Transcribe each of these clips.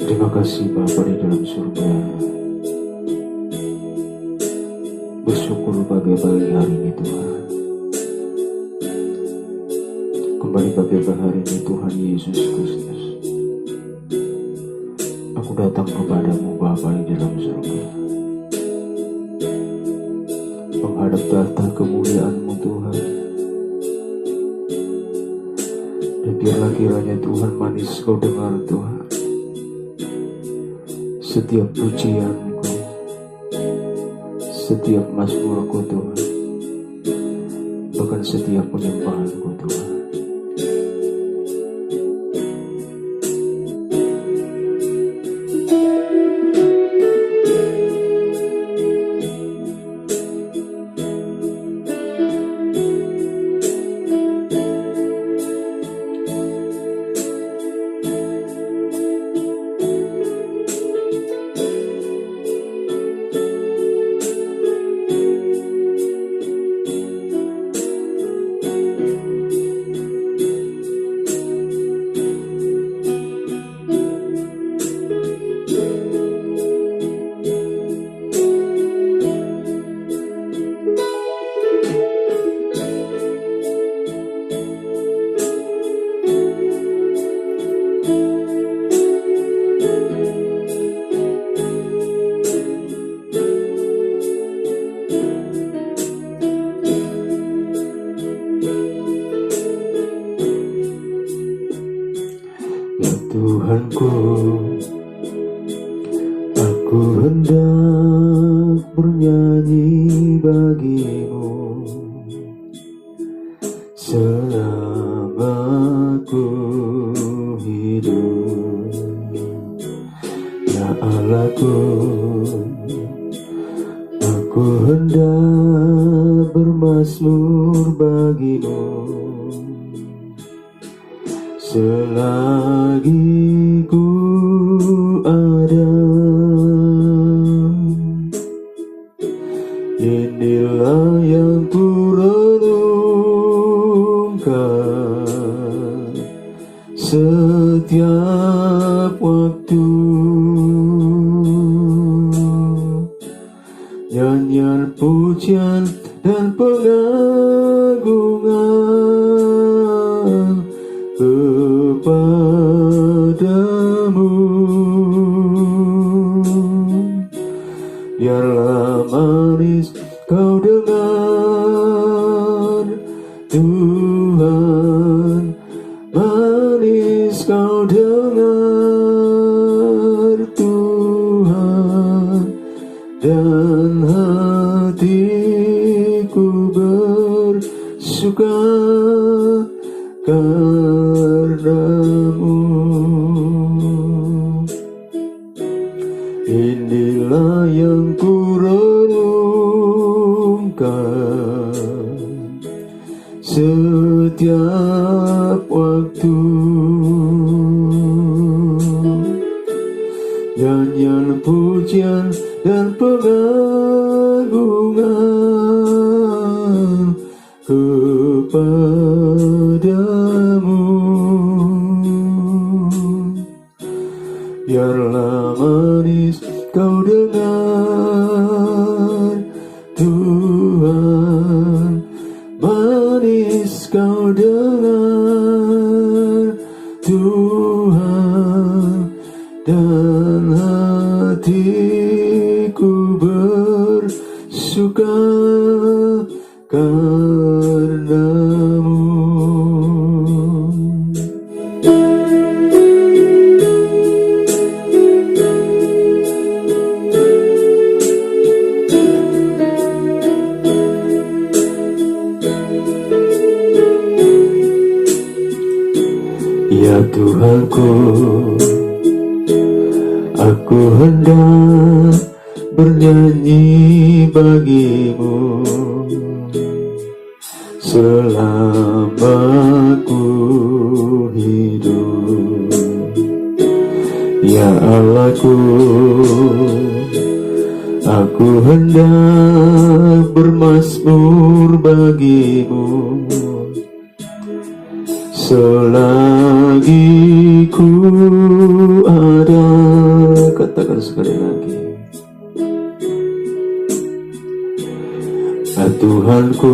Terima kasih Bapa di dalam surga. Bersyukur bagi hari ini Tuhan. Kembali bagi hari ini Tuhan Yesus Kristus. Aku datang kepadamu Bapa di dalam surga, menghadap tahta kemuliaan-Mu Tuhan. Dan biarlah kiranya Tuhan manis Kau dengar Tuhan setiap pujianku, setiap mazmurku Tuhan, bahkan setiap penyembahanku Tuhan. Tuhanku, aku hendak bernyanyi bagi-Mu selama ku hidup. Ya Allahku, aku hendak bermazmur bagi-Mu selagi ku ada. Inilah yang ku renungkan setiap waktu, nyanyian pujian dan pengagungan kepadamu. Biarlah manis Kau dengar Tuhan, manis Kau dengar Tuhan, dan hatiku bersuka karena-Mu. Inilah yang ku renungkan setiap waktu, nyanyian pujian dan pengagungan kepadamu. Biarlah manis Kau dengar Tuhan, manis Kau dengar Tuhan, dan hatiku bersuka karena-Mu. Ya Tuhanku, aku hendak bernyanyi bagi-Mu selama ku hidup. Ya Allahku, aku hendak bermazmur bagi-Mu selagi ku sekali lagi. Tuhanku,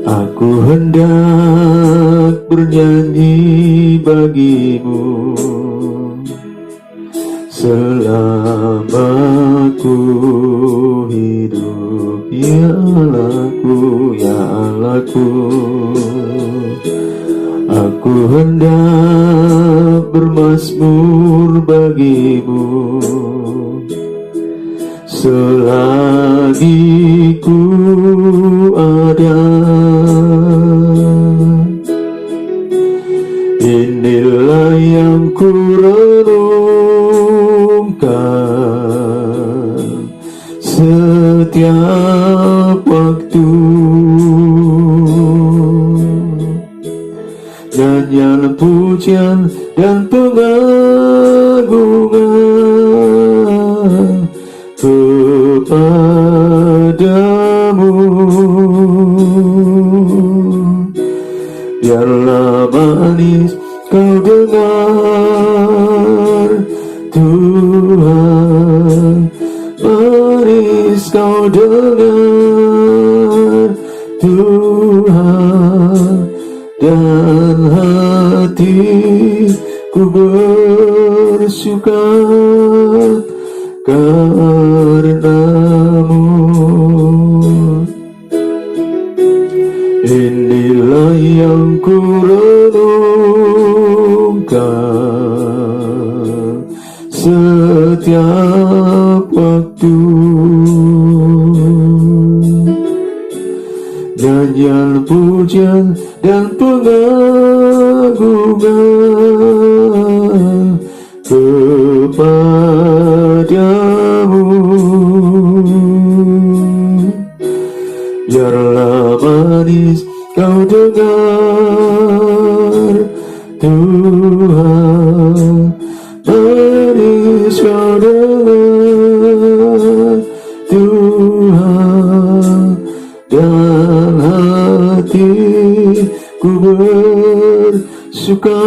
aku hendak bernyanyi bagimu selama ku hidup, ya Allahku, ya Allahku. Aku hendak bermazmur bagimu selagi ku ada. Inilah yang ku renungkan setiap waktu, nyanyian pujian dan pengagungan kepadamu. Biarlah manis kau dengar Tuhan, manis kau dengar Tuhan, dan hatiku bersuka karenamu. Inilah yang ku renungkan setiap waktu, nyanyian pujian dan pengagungan kepadamu. Biarlah manis kau dengar Tuhan, manis kau dengar Tuhan, dan hatiku bersuka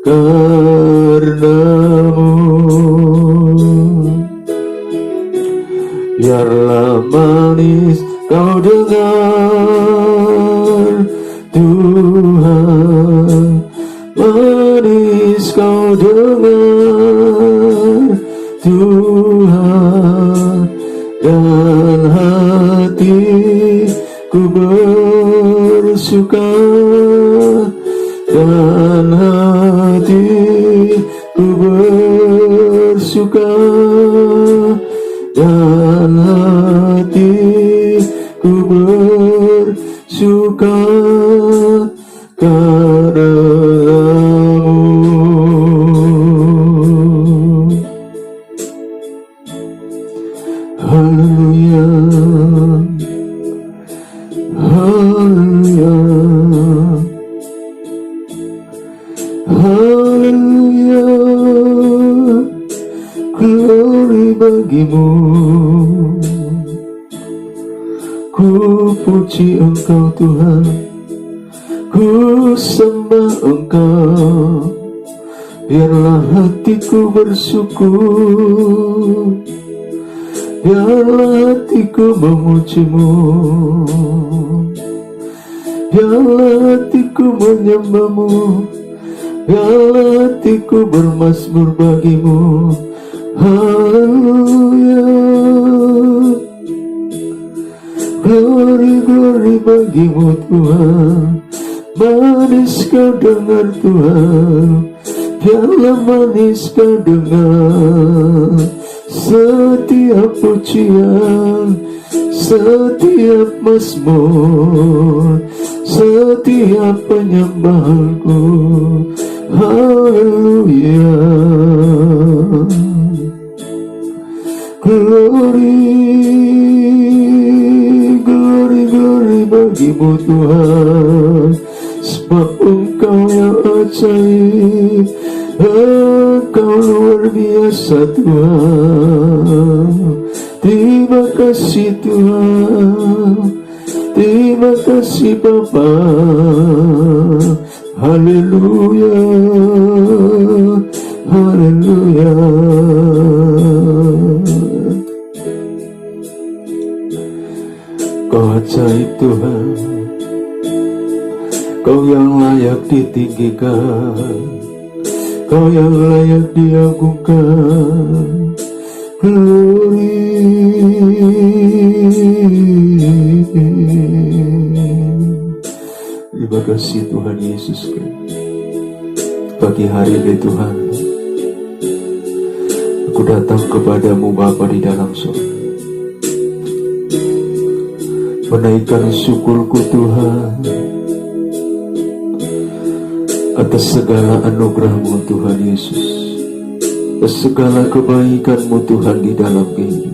karenamu. Biarlah manis kau dengar Tuhan, manis kau dengar Tuhan, dan hatiku bersuka, dan hatiku bersuka, dan hatiku bersuka karenamu. Haleluya, haleluya, haleluya. Glory bagimu, ku puji Engkau Tuhan, ku sembah Engkau. Biarlah hatiku bersyukur, biarlah hatiku memujimu, biarlah hatiku menyembahmu, biarlah hatiku bermazmur bagimu. Haleluya, glory, glory bagimu Tuhan. Manis kau dengar Tuhan, biarlah manis kau dengar setiap pujian, setiap mazmur, setiap penyembahanku. Haleluya, glory, glory, glory bagimu Tuhan. Sebab Engkau yang ajaib, Engkau luar biasa Tuhan. Terima kasih Tuhan, terima kasih Bapa. Haleluya, Haleluya. Kau ajaib Tuhan, Kau yang layak ditinggikan, Kau yang layak diagungkan. Glory. Terima kasih Tuhan Yesus. Pagi hari ini Tuhan, aku datang kepadamu Bapa di dalam surga, menaikkan syukurku Tuhan atas segala anugerah-Mu Tuhan Yesus, atas segala kebaikan-Mu Tuhan di dalam kehidupan.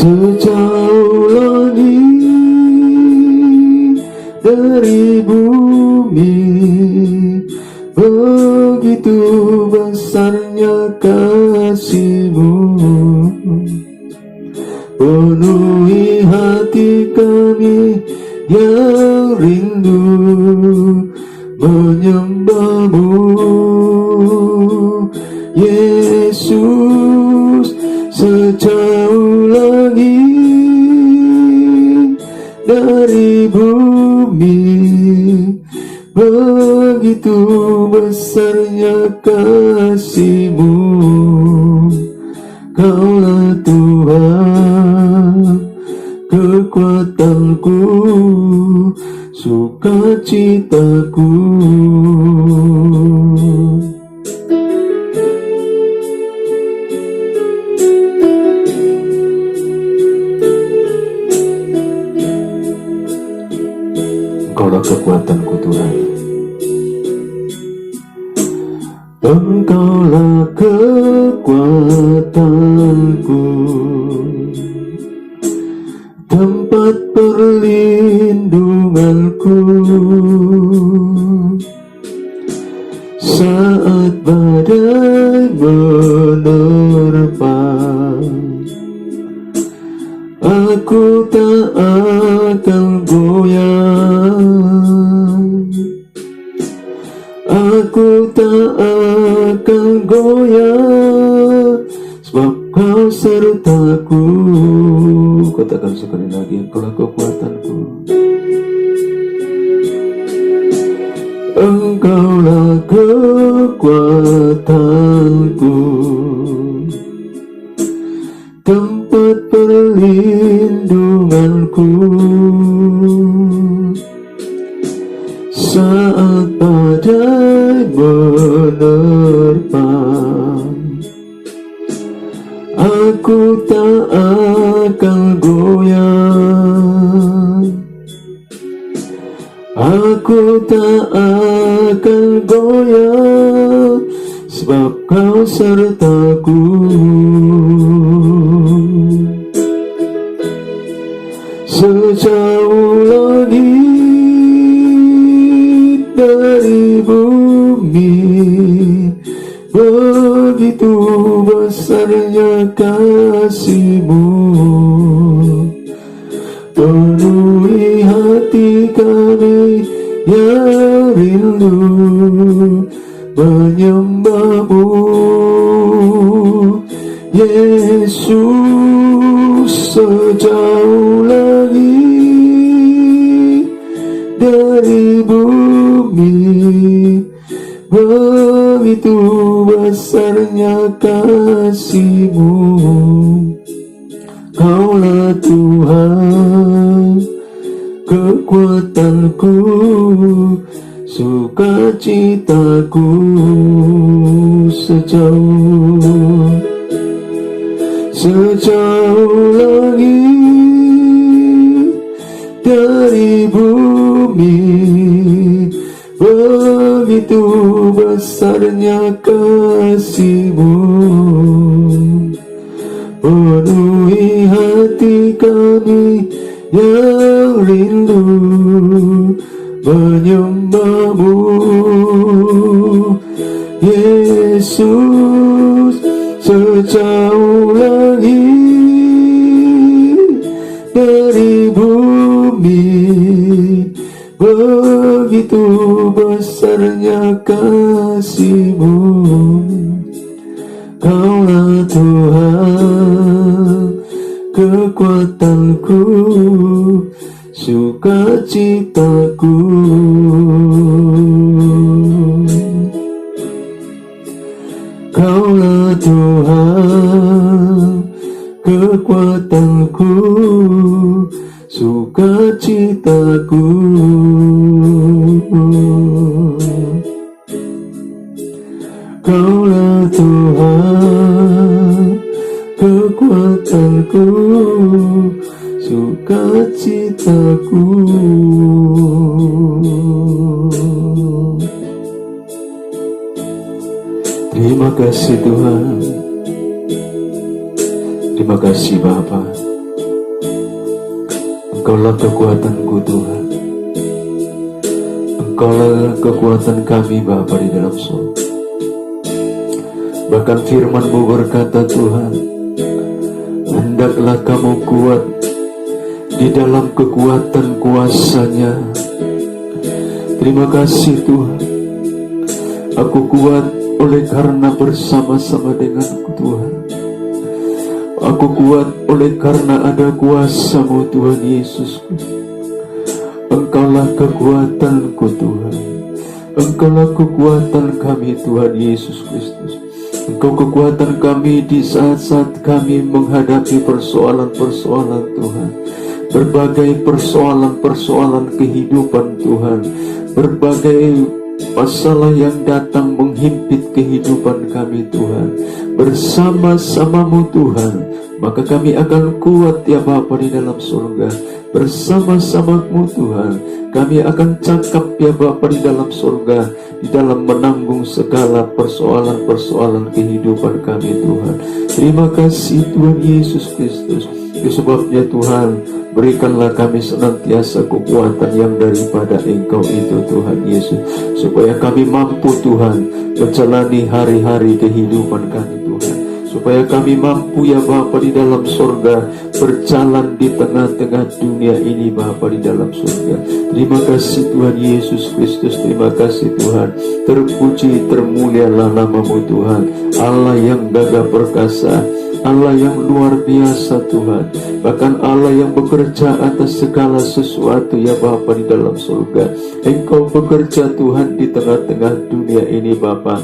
Sejauh langit dari bumi, begitu besarnya kasih-Mu, penuhi hati kami yang rindu menyembah-Mu, Yesus. Sejauh langit dari bumi, begitu besarnya kasih-Mu. Kaulah Tuhan, kekuatanku, sukacitaku. Engkaulah kekuatanku Tuhan, Engkaulah kekuatanku, tempat perlindunganku saat badai menerpa. Aku tak akan goyang, aku tak akan goyang, sebab Kau sertaku. Katakan sekali lagi, Engkaulah kekuatanku, Engkaulah kekuatanku, tempat perlindunganku saat badai menerpa. Aku tak akan goyang, aku tak akan goyang, sebab Kau sertaku. Sejauh langit dari bumi, begitu besarnya kasih-Mu, penuhi hati kami yang rindu menyembah-Mu, Yesus. Sejauh langit dari bumi, Begitu besarnya kasih-Mu, Kaulah Tuhan kekuatanku, sukacitaku sejauh langit dari bumi. Begitu besarnya kasih-Mu, penuhi hati kami yang rindu menyembah-Mu, Yesus. Sejauh langit dari bumi, begitu besarnya kasih-Mu. Kaulah Tuhan kekuatanku, sukacitaku. Kaulah Tuhan kekuatanku, sukacitaku. Kaulah Tuhan kekuatanku, sukacitaku. Terima kasih Tuhan, terima kasih Bapa. Engkaulah kekuatanku Tuhan, Engkaulah kekuatan kami Bapa di dalam surga. Bahkan firman-Mu berkata Tuhan, hendaklah kamu kuat di dalam kekuatan kuasa-Nya. Terima kasih Tuhan, aku kuat oleh karena bersama-sama denganku Tuhan. Aku kuat oleh karena ada kuasa-Mu Tuhan Yesus. Engkaulah kekuatanku Tuhan, Engkaulah kekuatan kami Tuhan Yesus Kristus. Engkau kekuatan kami di saat-saat kami menghadapi persoalan-persoalan Tuhan, berbagai persoalan-persoalan kehidupan Tuhan, berbagai masalah yang datang menghimpit kehidupan kami Tuhan. Bersama-sama-Mu Tuhan, maka kami akan kuat ya Bapa di dalam surga. Bersama-sama-Mu Tuhan, kami akan cakap ya Bapa di dalam surga, di dalam menanggung segala persoalan-persoalan kehidupan kami Tuhan. Terima kasih Tuhan Yesus Kristus. Sebabnya Tuhan, berikanlah kami senantiasa kekuatan yang daripada Engkau itu Tuhan Yesus, supaya kami mampu Tuhan menjalani hari-hari kehidupan kami Tuhan, supaya kami mampu ya Bapa di dalam surga berjalan di tengah-tengah dunia ini Bapa di dalam surga. Terima kasih Tuhan Yesus Kristus, terima kasih Tuhan. Terpuji termulialah nama-Mu Tuhan, Allah yang gagah perkasa, Allah yang luar biasa Tuhan, bahkan Allah yang bekerja atas segala sesuatu ya Bapa di dalam surga. Engkau bekerja Tuhan di tengah-tengah dunia ini Bapa,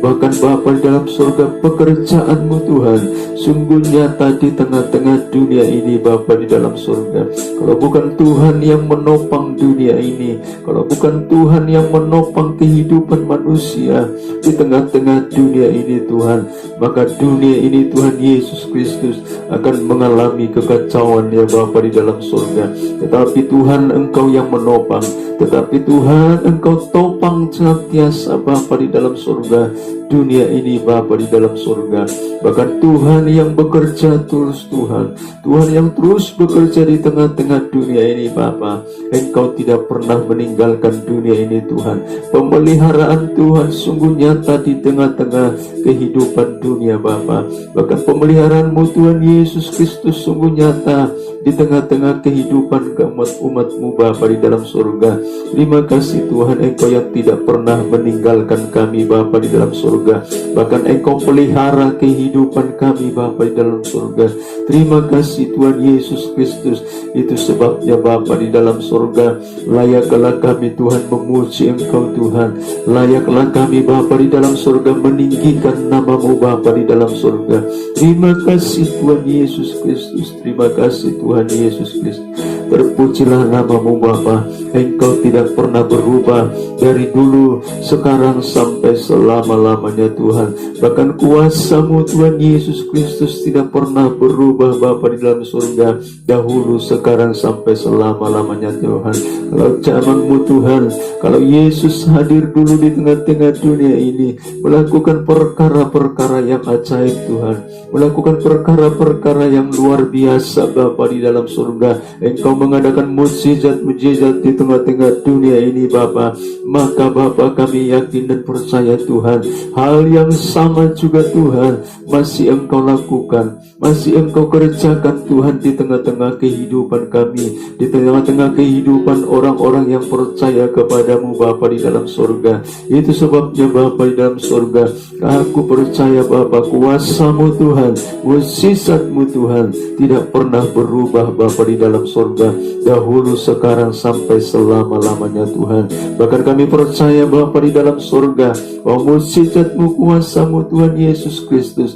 bahkan Bapa di dalam surga pekerjaan-Mu Tuhan sungguh nyata di tengah-tengah dunia ini Bapa di dalam surga. Kalau bukan Tuhan yang menopang dunia ini, kalau bukan Tuhan yang menopang kehidupan manusia di tengah-tengah dunia ini Tuhan, maka dunia ini Tuhan Yesus Kristus akan mengalami kekacauan ya Bapa di dalam surga. Tetapi Tuhan Engkau yang menopang, tetapi Tuhan Engkau topang senantiasa Bapa di dalam surga dunia ini Bapa di dalam surga. Bahkan Tuhan yang bekerja terus Tuhan, Tuhan yang terus bekerja di tengah-tengah dunia ini Bapa. Engkau tidak pernah meninggalkan dunia ini Tuhan. Pemeliharaan Tuhan sungguh nyata di tengah-tengah kehidupan dunia Bapa. Bahkan pemeliharaan-Mu Tuhan Yesus Kristus sungguh nyata di tengah-tengah kehidupan umat-Mu Bapa di dalam surga. Terima kasih Tuhan, Engkau yang tidak pernah meninggalkan kami Bapa di dalam surga. Bahkan Engkau pelihara kehidupan kami Bapa di dalam surga. Terima kasih Tuhan Yesus Kristus. Itu sebabnya Bapa di dalam surga, layaklah kami Tuhan memuji Engkau Tuhan. Layaklah kami Bapa di dalam surga meninggikan nama-Mu Bapa di dalam surga. Terima kasih Tuhan Yesus Kristus. Terima kasih Tuhan Yesus Kristus. Terpujilah nama-Mu Bapa. Engkau tidak pernah berubah dari dulu, sekarang sampai selama-lamanya Tuhan. Bahkan kuasa-Mu Tuhan Yesus Kristus tidak pernah berubah Bapa di dalam surga, dahulu, sekarang, sampai selama-lamanya Tuhan. Kalau zaman-Mu Tuhan, kalau Yesus hadir dulu di tengah-tengah dunia ini, melakukan perkara-perkara yang ajaib Tuhan, melakukan perkara-perkara yang luar biasa Bapa di dalam surga. Engkau mengadakan mukjizat-mukjizat di tengah-tengah dunia ini Bapa. Maka Bapa, kami yakin dan percaya Tuhan, hal yang sama juga Tuhan masih Engkau lakukan, masih Engkau kerjakan Tuhan di tengah-tengah kehidupan kami, di tengah-tengah kehidupan orang-orang yang percaya kepadamu Bapa di dalam surga. Itu sebabnya Bapa di dalam surga, aku percaya Bapa, kuasa-Mu Tuhan, mukjizat-Mu Tuhan tidak pernah berubah Bapa di dalam surga, dahulu, sekarang, sampai selama-lamanya Tuhan. Bahkan kami percaya Bapa di dalam surga, bahwa mukjizat-Mu, kuasa-Mu Tuhan Yesus Kristus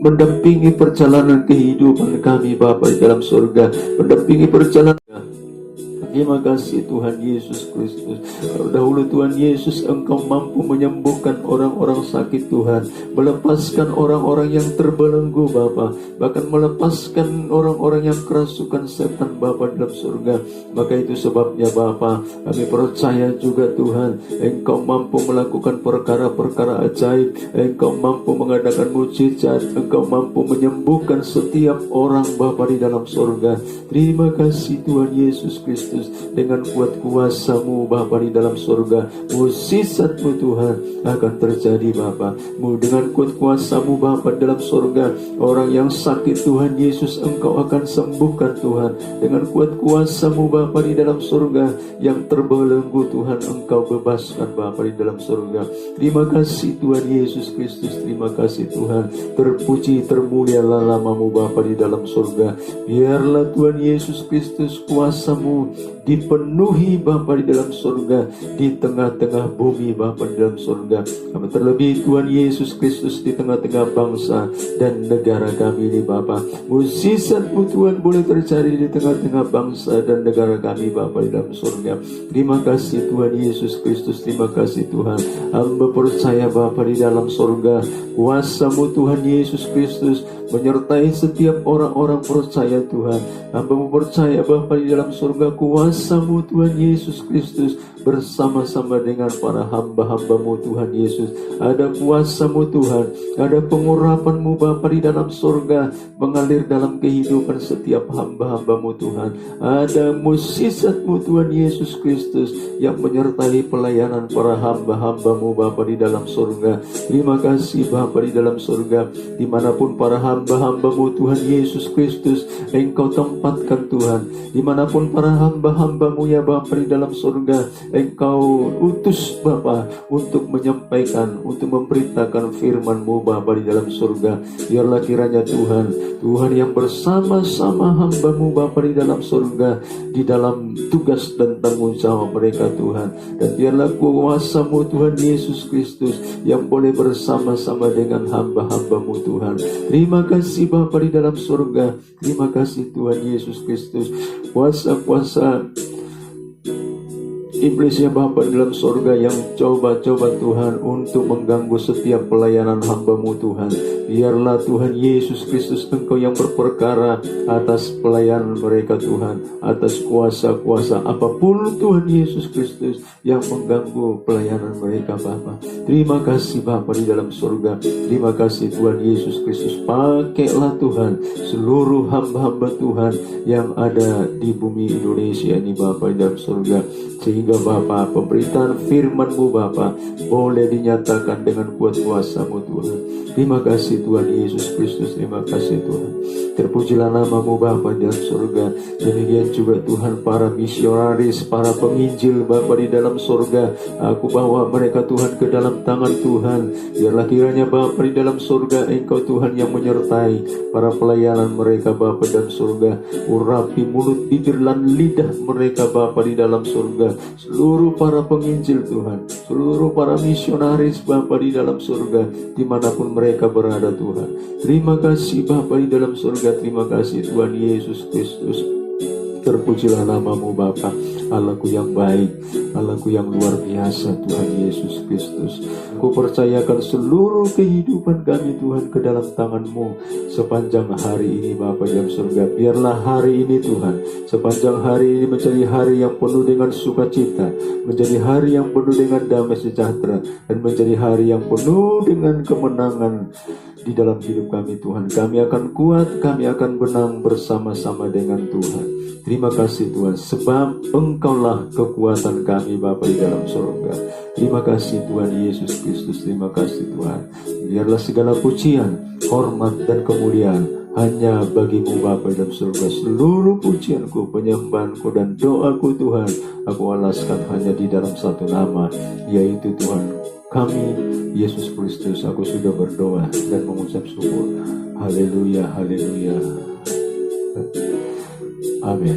mendampingi perjalanan kehidupan kami Bapa di dalam surga, mendampingi perjalanan. Terima kasih Tuhan Yesus Kristus. Kalau dahulu Tuhan Yesus Engkau mampu menyembuhkan orang-orang sakit Tuhan, melepaskan orang-orang yang terbelenggu Bapa, bahkan melepaskan orang-orang yang kerasukan setan Bapa dalam surga. Maka itu sebabnya Bapa, kami percaya juga Tuhan, Engkau mampu melakukan perkara-perkara ajaib, Engkau mampu mengadakan mukjizat, Engkau mampu menyembuhkan setiap orang Bapa di dalam surga. Terima kasih Tuhan Yesus Kristus. Dengan kuat kuasa-Mu Bapa di dalam surga, mukjizat-Mu Tuhan akan terjadi Bapa. Dengan kuat kuasa-Mu Bapa di dalam surga, orang yang sakit Tuhan Yesus Engkau akan sembuhkan Tuhan. Dengan kuat kuasa-Mu Bapa di dalam surga, yang terbelenggu Tuhan Engkau bebaskan Bapa di dalam surga. Terima kasih Tuhan Yesus Kristus. Terima kasih Tuhan. Terpuji termulialah nama-Mu Bapa di dalam surga. Biarlah Tuhan Yesus Kristus, kuasa-Mu dipenuhi Bapa di dalam surga, di tengah-tengah bumi Bapa di dalam surga. Kami terlebih Tuhan Yesus Kristus di tengah-tengah bangsa dan negara kami ini Bapa. Mukjizat-Mu Tuhan boleh terjadi di tengah-tengah bangsa dan negara kami Bapa di dalam surga. Terima kasih Tuhan Yesus Kristus. Terima kasih Tuhan. Hamba percaya Bapa di dalam surga, kuasa-Mu Tuhan Yesus Kristus menyertai setiap orang-orang percaya Tuhan. Hamba percaya Bapa di dalam surga, kuasa-Mu Tuhan Yesus Kristus bersama-sama dengan para hamba-hamba-Mu Tuhan Yesus. Ada kuasa-Mu Tuhan, ada pengurapan-Mu Bapa di dalam surga mengalir dalam kehidupan setiap hamba-hamba-Mu Tuhan. Ada mukjizat-Mu Tuhan Yesus Kristus yang menyertai pelayanan para hamba-hamba-Mu Bapa di dalam surga. Terima kasih Bapa di dalam surga, dimanapun para hamba-hamba-Mu Tuhan Yesus Kristus Engkau tempatkan Tuhan, dimanapun para hamba-hamba-Mu ya Bapa di dalam surga Engkau utus Bapa untuk menyampaikan, untuk memberitakan firman-Mu Bapa di dalam surga. Biarlah kiranya Tuhan, Tuhan yang bersama-sama hamba-Mu Bapa di dalam surga, di dalam tugas dan tanggung jawab mereka Tuhan. Dan biarlah kuasa-Mu Tuhan Yesus Kristus yang boleh bersama-sama dengan hamba-hamba-Mu Tuhan. Terima kasih Bapa di dalam surga. Terima kasih Tuhan Yesus Kristus. Kuasa-kuasa iblis ya Bapa dalam surga yang coba-coba Tuhan untuk mengganggu setiap pelayanan hamba-Mu Tuhan, biarlah Tuhan Yesus Kristus Engkau yang berperkara atas pelayanan mereka Tuhan, atas kuasa-kuasa apapun Tuhan Yesus Kristus yang mengganggu pelayanan mereka Bapa. Terima kasih Bapa di dalam surga. Terima kasih Tuhan Yesus Kristus. Pakailah Tuhan seluruh hamba-hamba Tuhan yang ada di bumi Indonesia ini Bapa di dalam surga, sehingga Bapa pemberitaan firman-Mu Bapa boleh dinyatakan dengan kuat kuasa-Mu Tuhan. Terima kasih Tuhan Yesus Kristus. Terima kasih Tuhan. Terpujilah namamu Bapa di dalam surga. Demikian juga Tuhan para misionaris, para penginjil Bapa di dalam surga. Aku bawa mereka Tuhan ke dalam tangan Tuhan. Biarlah kiranya Bapa di dalam surga Engkau Tuhan yang menyertai para pelayanan mereka Bapa dalam surga. Urapi mulut, bibir, dan lidah mereka Bapa di dalam surga. Seluruh para penginjil Tuhan, seluruh para misionaris Bapa di dalam surga, dimanapun mereka berada Tuhan. Terima kasih Bapa di dalam surga. Terima kasih Tuhan Yesus Kristus. Terpujilah namamu Bapa, Allahku yang baik, Allahku yang luar biasa Tuhan Yesus Kristus. Aku percayakan seluruh kehidupan kami Tuhan ke dalam tangan-Mu sepanjang hari ini Bapa dalam surga. Biarlah hari ini Tuhan, sepanjang hari ini menjadi hari yang penuh dengan sukacita, menjadi hari yang penuh dengan damai sejahtera, dan menjadi hari yang penuh dengan kemenangan di dalam hidup kami Tuhan. Kami akan kuat, kami akan menang bersama-sama dengan Tuhan. Terima kasih Tuhan, sebab Engkaulah kekuatan kami Bapa di dalam surga. Terima kasih Tuhan Yesus Kristus. Terima kasih Tuhan. Biarlah segala pujian, hormat, dan kemuliaan hanya bagimu Bapa dalam surga. Seluruh pujianku, penyembahanku, dan doaku Tuhan, aku alaskan hanya di dalam satu nama, yaitu Tuhan kami Yesus Kristus. Aku sudah berdoa dan mengucap syukur. Haleluya, haleluya. Amin.